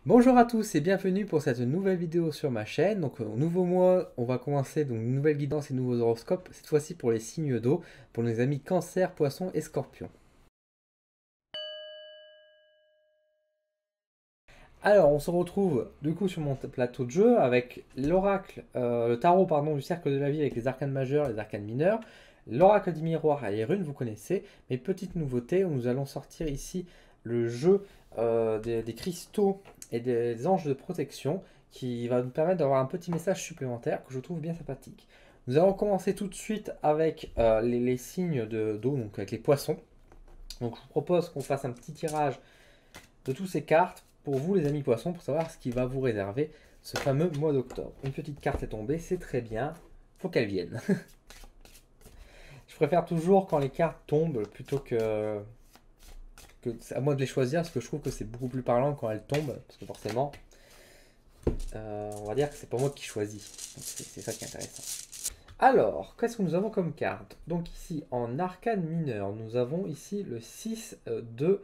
Bonjour à tous et bienvenue pour cette nouvelle vidéo sur ma chaîne. Donc nouveau mois, on va commencer donc une nouvelle guidance et nouveaux horoscopes, cette fois-ci pour les signes d'eau, pour nos amis Cancer, Poisson et Scorpion. Alors on se retrouve du coup sur mon plateau de jeu avec l'oracle, le tarot pardon, du cercle de la vie avec les arcanes majeurs, les arcanes mineurs, l'oracle du miroir et les runes, vous connaissez. Mais petite nouveauté, nous allons sortir ici le jeu des cristaux et des anges de protection qui va nous permettre d'avoir un petit message supplémentaire que je trouve bien sympathique. Nous allons commencer tout de suite avec les signes d'eau, donc avec les poissons. Donc je vous propose qu'on fasse un petit tirage de toutes ces cartes pour vous les amis poissons pour savoir ce qui va vous réserver ce fameux mois d'octobre. Une petite carte est tombée, c'est très bien, faut qu'elle vienne. Je préfère toujours quand les cartes tombent plutôt que à moi de les choisir parce que je trouve que c'est beaucoup plus parlant quand elles tombent parce que forcément on va dire que c'est pas moi qui choisis. C'est ça qui est intéressant. Alors, qu'est-ce que nous avons comme carte? Donc ici, en arcane mineur, nous avons ici le 6 de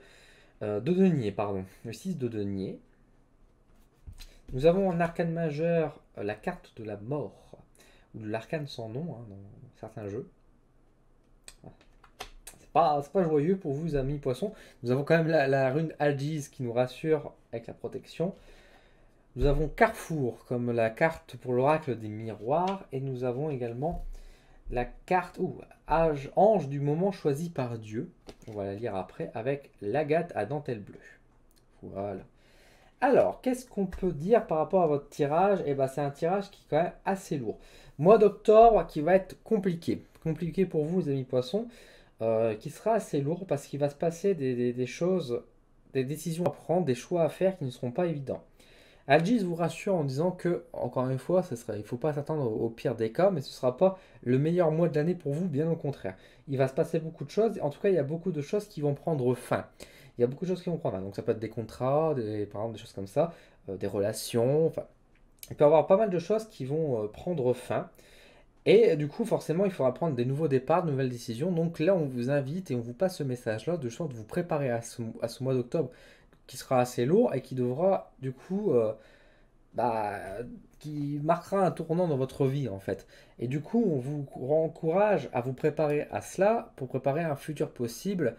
denier, pardon. Le 6 de denier. Nous avons en arcane majeur la carte de la mort, ou de l'arcane sans nom hein, dans certains jeux. C'est pas joyeux pour vous, amis poissons. Nous avons quand même la rune Algiz qui nous rassure avec la protection. Nous avons Carrefour comme la carte pour l'oracle des miroirs. Et nous avons également la carte Ange du moment choisi par Dieu. On va la lire après avec l'agate à dentelle bleue. Voilà. Alors, qu'est-ce qu'on peut dire par rapport à votre tirage? Eh ben, c'est un tirage qui est quand même assez lourd. Mois d'octobre qui va être compliqué. Compliqué pour vous, les amis poissons, qui sera assez lourd parce qu'il va se passer des choses, des décisions à prendre, des choix à faire qui ne seront pas évidents. Algis vous rassure en disant que, encore une fois, il ne faut pas s'attendre au pire des cas, mais ce ne sera pas le meilleur mois de l'année pour vous, bien au contraire. Il va se passer beaucoup de choses, en tout cas, il y a beaucoup de choses qui vont prendre fin. Il y a beaucoup de choses qui vont prendre fin. Donc, ça peut être des contrats, par exemple, des choses comme ça, des relations. Enfin, il peut y avoir pas mal de choses qui vont prendre fin. Et du coup, forcément, il faudra prendre des nouveaux départs, de nouvelles décisions. Donc là, on vous invite et on vous passe ce message-là de vous préparer à ce mois d'octobre qui sera assez lourd et qui devra, du coup, bah, qui marquera un tournant dans votre vie en fait. Et du coup, on vous encourage à vous préparer à cela pour préparer un futur possible.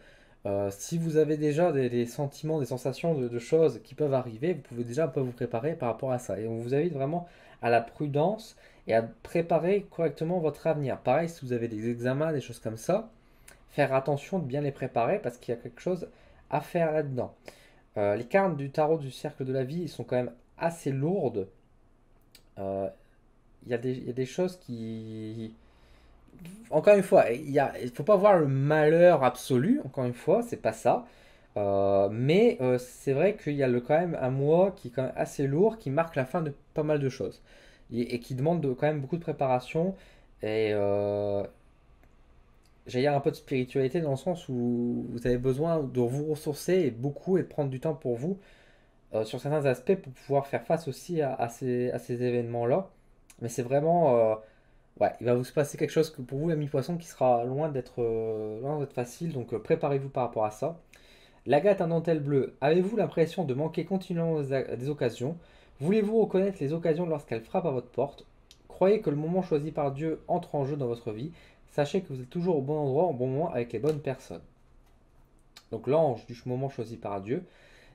Si vous avez déjà des sentiments, des sensations de choses qui peuvent arriver, vous pouvez déjà un peu vous préparer par rapport à ça. Et on vous invite vraiment à la prudence et à préparer correctement votre avenir. Pareil, si vous avez des examens, des choses comme ça, faire attention de bien les préparer parce qu'il y a quelque chose à faire là-dedans. Les cartes du tarot du cercle de la vie sont quand même assez lourdes. Euh, il y a des choses qui... Encore une fois, il ne faut pas voir le malheur absolu, encore une fois, c'est pas ça. Mais c'est vrai qu'il y a quand même un mois qui est quand même assez lourd, qui marque la fin de pas mal de choses. Et qui demande quand même beaucoup de préparation. Et j'allais dire un peu de spiritualité dans le sens où vous avez besoin de vous ressourcer et beaucoup et de prendre du temps pour vous sur certains aspects pour pouvoir faire face aussi à ces événements-là. Mais c'est vraiment... ouais, il va vous se passer quelque chose que pour vous, ami poisson, qui sera loin d'être facile. Donc préparez-vous par rapport à ça. L'agate à dentelle bleue, avez-vous l'impression de manquer continuellement des occasions? Voulez-vous reconnaître les occasions lorsqu'elles frappent à votre porte? Croyez que le moment choisi par Dieu entre en jeu dans votre vie. Sachez que vous êtes toujours au bon endroit, au bon moment, avec les bonnes personnes. Donc l'ange du moment choisi par Dieu.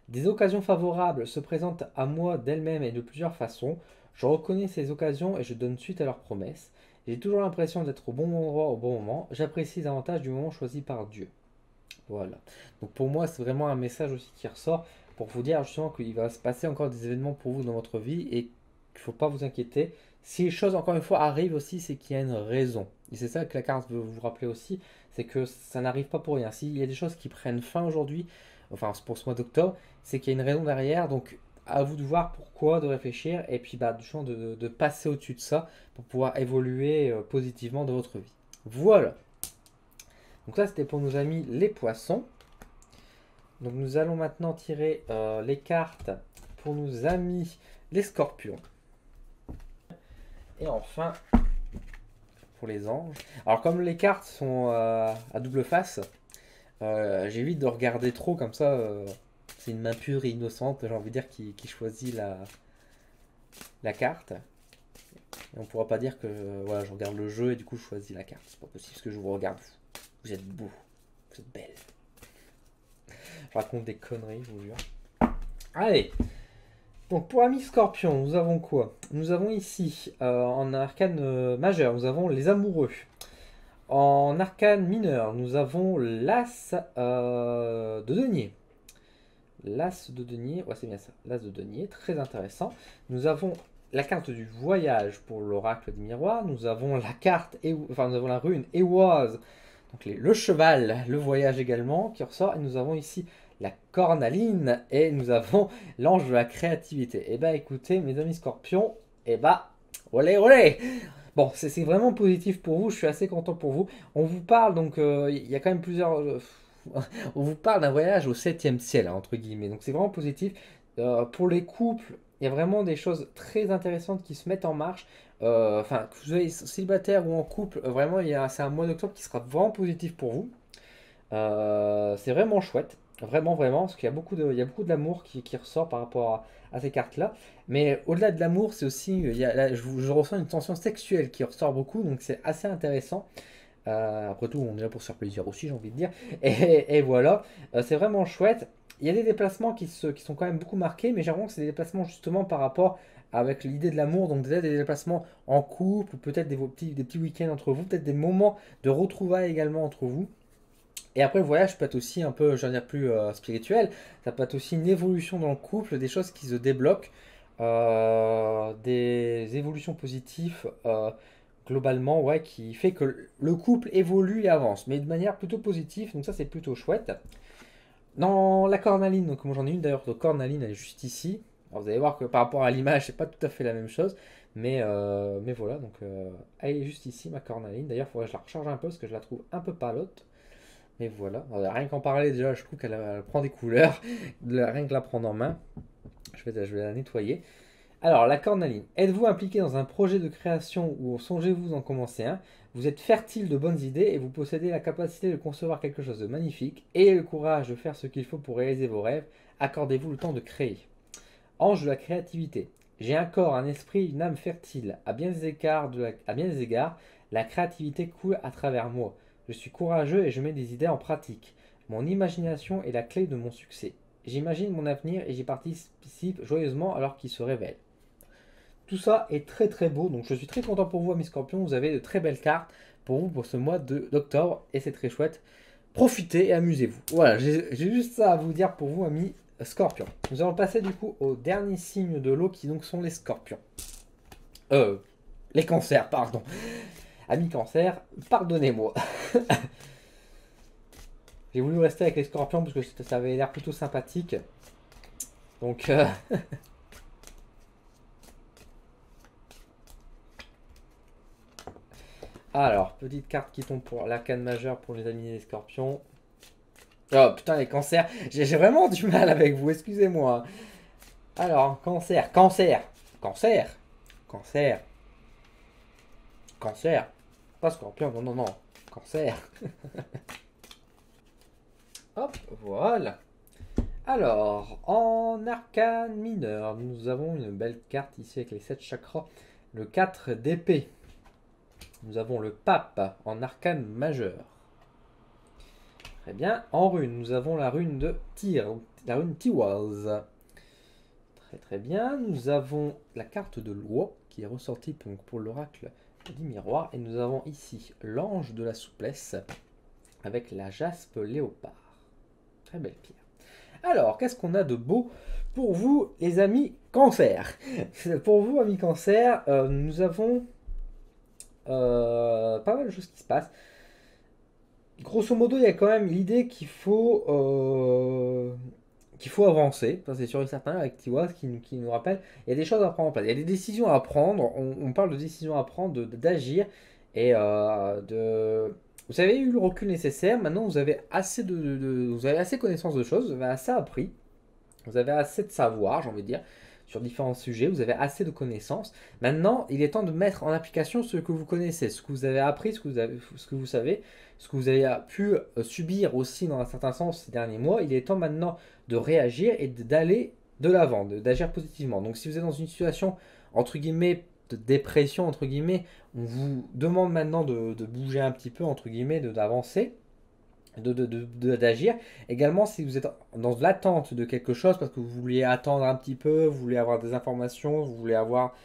Des occasions favorables se présentent à moi d'elles-mêmes et de plusieurs façons. Je reconnais ces occasions et je donne suite à leurs promesses. J'ai toujours l'impression d'être au bon endroit au bon moment. J'apprécie davantage du moment choisi par Dieu. Voilà. Donc pour moi, c'est vraiment un message aussi qui ressort pour vous dire justement qu'il va se passer encore des événements pour vous dans votre vie et qu'il ne faut pas vous inquiéter. Si les choses, encore une fois, arrivent aussi, c'est qu'il y a une raison. Et c'est ça que la carte veut vous rappeler aussi, c'est que ça n'arrive pas pour rien. S'il y a des choses qui prennent fin aujourd'hui, enfin pour ce mois d'octobre, c'est qu'il y a une raison derrière. Donc à vous de voir pourquoi, de réfléchir et puis bah, de passer au-dessus de ça pour pouvoir évoluer positivement dans votre vie. Voilà. Donc ça, c'était pour nos amis les poissons. Donc nous allons maintenant tirer les cartes pour nos amis les scorpions. Et enfin, pour les anges. Alors comme les cartes sont à double face, j'évite de regarder trop comme ça. c'est une main pure et innocente, j'ai envie de dire, qui choisit la carte. Et on pourra pas dire que voilà, je regarde le jeu et du coup je choisis la carte. C'est pas possible parce que je vous regarde vous. Vous êtes beaux, vous êtes belles. Je raconte des conneries, je vous jure. Allez. Donc pour Ami Scorpion, nous avons quoi? Nous avons ici, en arcane majeur, nous avons les amoureux. En arcane mineur, nous avons l'As de denier. L'As de denier, ouais c'est bien ça, l'As de denier, très intéressant. Nous avons la carte du voyage pour l'oracle du miroir. Nous avons la carte, enfin nous avons la rune Éoise, donc le cheval, le voyage également qui ressort. Et nous avons ici la cornaline et nous avons l'ange de la créativité. Et bah écoutez mes amis scorpions, et bah olé olé. Bon, c'est vraiment positif pour vous, je suis assez content pour vous. On vous parle donc, il y a quand même plusieurs... on vous parle d'un voyage au 7e ciel, hein, entre guillemets. Donc c'est vraiment positif. Pour les couples, il y a vraiment des choses très intéressantes qui se mettent en marche. Enfin, que vous soyez célibataire ou en couple, vraiment, c'est un mois d'octobre qui sera vraiment positif pour vous. C'est vraiment chouette. Vraiment, vraiment, parce qu'il y a il y a beaucoup d'amour qui ressort par rapport à ces cartes-là. Mais au-delà de l'amour, c'est aussi, là, je ressens une tension sexuelle qui ressort beaucoup, donc c'est assez intéressant. Après tout, on est là pour se faire plaisir aussi, j'ai envie de dire. Et voilà, c'est vraiment chouette. Il y a des déplacements qui sont quand même beaucoup marqués, mais j'ai l'impression que c'est des déplacements justement par rapport avec l'idée de l'amour, donc déjà des déplacements en couple, peut-être des petits week-ends entre vous, peut-être des moments de retrouvailles également entre vous. Et après, le voyage peut être aussi un peu, je veux dire, plus spirituel. Ça peut être aussi une évolution dans le couple, des choses qui se débloquent, des évolutions positives globalement, ouais, qui fait que le couple évolue et avance, mais de manière plutôt positive. Donc ça, c'est plutôt chouette. Dans la cornaline, donc moi j'en ai une d'ailleurs de cornaline, elle est juste ici. Alors, vous allez voir que par rapport à l'image, c'est pas tout à fait la même chose. Mais voilà, donc elle est juste ici, ma cornaline. D'ailleurs, il faudrait que je la recharge un peu parce que je la trouve un peu palote. Mais voilà, alors, rien qu'en parler déjà, je trouve qu'elle prend des couleurs. Rien que la prendre en main, je vais la nettoyer. Alors, la cornaline. Êtes-vous impliqué dans un projet de création ou songez-vous en commencer un? Vous êtes fertile de bonnes idées et vous possédez la capacité de concevoir quelque chose de magnifique et le courage de faire ce qu'il faut pour réaliser vos rêves. Accordez-vous le temps de créer. Ange de la créativité. J'ai un corps, un esprit, une âme fertile. À bien des égards, la créativité coule à travers moi. Je suis courageux et je mets des idées en pratique. Mon imagination est la clé de mon succès. J'imagine mon avenir et j'y participe joyeusement alors qu'il se révèle. Tout ça est très très beau, donc je suis très content pour vous, amis scorpions. Vous avez de très belles cartes pour vous pour ce mois d'octobre et c'est très chouette. Profitez et amusez-vous. Voilà, j'ai juste ça à vous dire pour vous, amis scorpions. Nous allons passer du coup au dernier signe de l'eau qui donc sont les scorpions. Les cancers, pardon. Amis cancer, pardonnez-moi. J'ai voulu rester avec les scorpions parce que ça avait l'air plutôt sympathique. Donc, alors, petite carte qui tombe pour l'arcane majeur pour les amis des scorpions. Oh putain, les cancers. J'ai vraiment du mal avec vous, excusez-moi. Alors, cancer, cancer, cancer, cancer, cancer. Pas scorpion, non, non, non. Cancer. Hop, voilà. Alors, en arcane mineur, nous avons une belle carte ici avec les 7 chakras. Le 4 d'épée. Nous avons le pape en arcane majeur. Très bien. En rune, nous avons la rune de Tyr, la rune Tiwaz. Très très bien. Nous avons la carte de loi qui est ressortie pour l'oracle du miroir. Et nous avons ici l'ange de la souplesse avec la jaspe léopard. Très belle pierre. Alors, qu'est-ce qu'on a de beau pour vous, les amis cancer? Pour vous, amis cancer, nous avons pas mal de choses qui se passent. Grosso modo, il y a quand même l'idée qu'il faut avancer. Ça, c'est sûr et certain avec Tiwaz qui nous rappelle. Il y a des choses à prendre en place. Il y a des décisions à prendre. On parle de décisions à prendre, d'agir et vous avez eu le recul nécessaire. Maintenant, vous avez assez vous avez assez connaissance de choses. Vous avez assez appris. Vous avez assez de savoir, j'ai envie de dire. sur différents sujets, vous avez assez de connaissances. Maintenant, il est temps de mettre en application ce que vous connaissez, ce que vous avez appris, ce que vous savez, ce que vous avez pu subir aussi dans un certain sens ces derniers mois. Il est temps maintenant de réagir et d'aller de l'avant, d'agir positivement. Donc si vous êtes dans une situation, entre guillemets, de dépression, entre guillemets, on vous demande maintenant de bouger un petit peu, entre guillemets, d'avancer, d'agir. Également, si vous êtes dans l'attente de quelque chose, parce que vous vouliez attendre un petit peu, vous voulez avoir des informations, vous voulez avoir...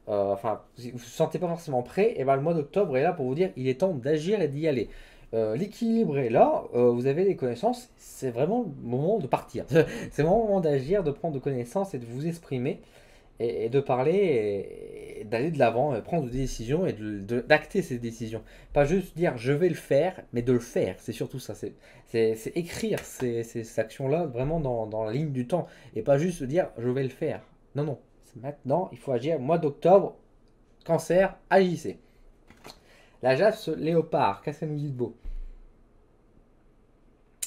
enfin, vous ne vous sentez pas forcément prêt, et bien le mois d'octobre est là pour vous dire il est temps d'agir et d'y aller. L'équilibre est là, vous avez des connaissances, c'est vraiment le moment de partir. C'est vraiment le moment d'agir, de prendre de connaissances et de vous exprimer et de parler et d'aller de l'avant, prendre des décisions et d'acter ces décisions. Pas juste dire je vais le faire, mais de le faire. C'est surtout ça. C'est écrire ces actions-là vraiment dans la ligne du temps et pas juste dire je vais le faire. Non, non. C'est maintenant, il faut agir. Mois d'octobre, cancer, agissez. La Jace Léopard, qu'est-ce qu'elle nous dit de beau?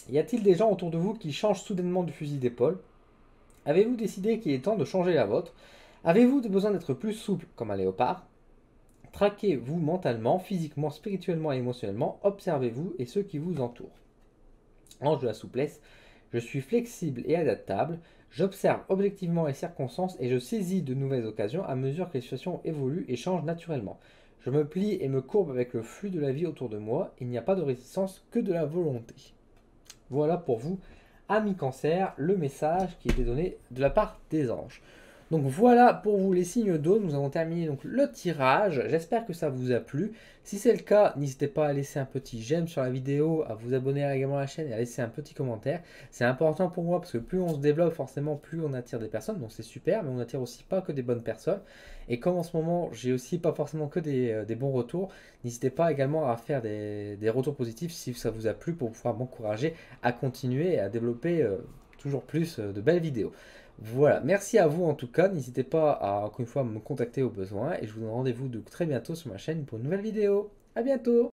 Y a-t-il des gens autour de vous qui changent soudainement de fusil d'épaule? Avez-vous décidé qu'il est temps de changer la vôtre? Avez-vous besoin d'être plus souple comme un léopard? Traquez-vous mentalement, physiquement, spirituellement et émotionnellement. Observez-vous et ceux qui vous entourent. Ange de la souplesse, je suis flexible et adaptable. J'observe objectivement les circonstances et je saisis de nouvelles occasions à mesure que les situations évoluent et changent naturellement. Je me plie et me courbe avec le flux de la vie autour de moi. Il n'y a pas de résistance que de la volonté. Voilà pour vous, amis cancer, le message qui était donné de la part des anges. Donc voilà pour vous les signes d'eau, nous avons terminé donc le tirage, j'espère que ça vous a plu. Si c'est le cas, n'hésitez pas à laisser un petit j'aime sur la vidéo, à vous abonner également à la chaîne et à laisser un petit commentaire. C'est important pour moi parce que plus on se développe forcément, plus on attire des personnes, donc c'est super, mais on attire aussi pas que des bonnes personnes. Et comme en ce moment, j'ai aussi pas forcément que des bons retours, n'hésitez pas également à faire des retours positifs si ça vous a plu pour pouvoir m'encourager à continuer et à développer toujours plus de belles vidéos. Voilà, merci à vous en tout cas, n'hésitez pas à encore une fois me contacter au besoin et je vous donne rendez-vous de très bientôt sur ma chaîne pour une nouvelle vidéo. À bientôt!